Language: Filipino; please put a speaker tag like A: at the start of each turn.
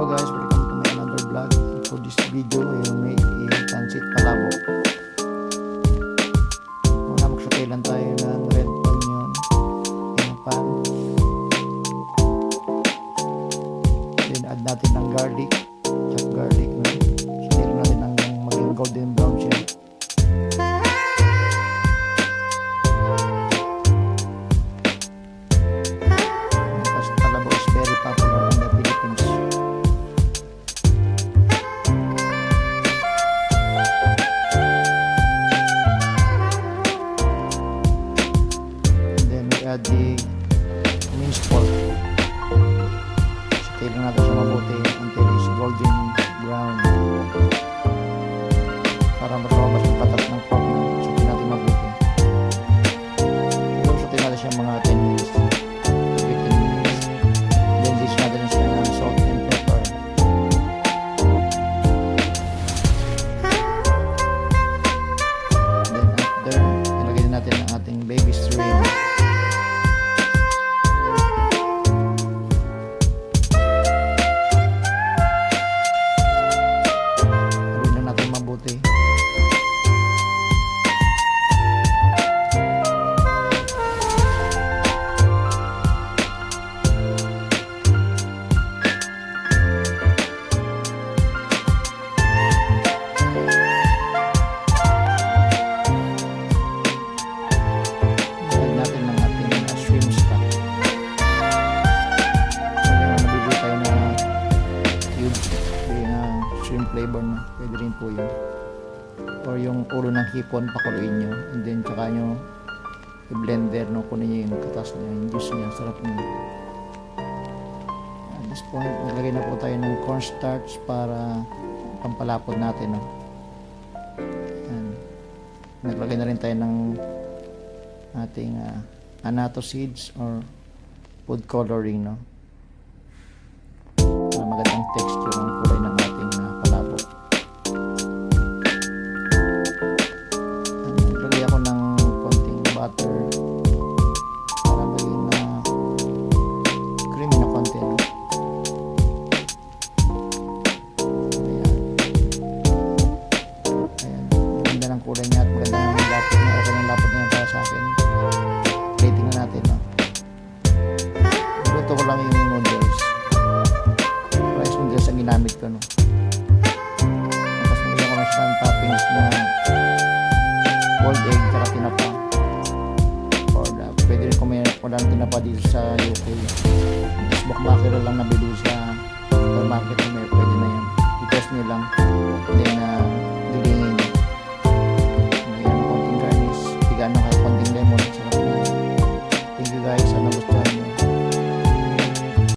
A: Hello guys, welcome to my another vlog. For this video, I will make a pancit palabok. Muna magsukay lang tayo ng red onion in a pan. Then add natin ng garlic, chopped garlic. Stir natin ng maging golden brown siya. Because palabok is very popular in the Philippines. Add the minced pork. Sitayin lang natin siya mabuti until it's golden brown para matawabas yung patas ng pork. Sitayin natin mabuti. Sitayin natin siya mga 10 minutes, 15 minutes. Then dish natin siya ng salt and pepper. Then after, ilagay natin ang ating baby shrimp. Shrimp flavor na, pwede rin po yun, or yung ulo ng hipon pakuluin nyo, and then tsaka nyo i-blender, no, kunin nyo yung katas niya, yung juice niya, sarap niya. At this point, naglagay na po tayo ng cornstarch para pampalapod natin, no. And naglagay na rin tayo ng ating annatto seeds or food coloring, no, para magandang texture ng kulay ng ating palabok. Naglagay ako ng konting butter para maging creamy na konti, no? Ayan, maganda ng kulay niya at maganda ng lapot niya. Okay ng lapot niya para sa akin. Plating na natin, no? Luto ko lang yung noodles. Rice noodles ang ginamit ko, no? Tapos nilagyan ko na siya ng toppings na boiled egg tsaka tinapa. Or pwede rin kumain ko lang tinapa dito sa UK. Tapos bukmakero lang nabili sa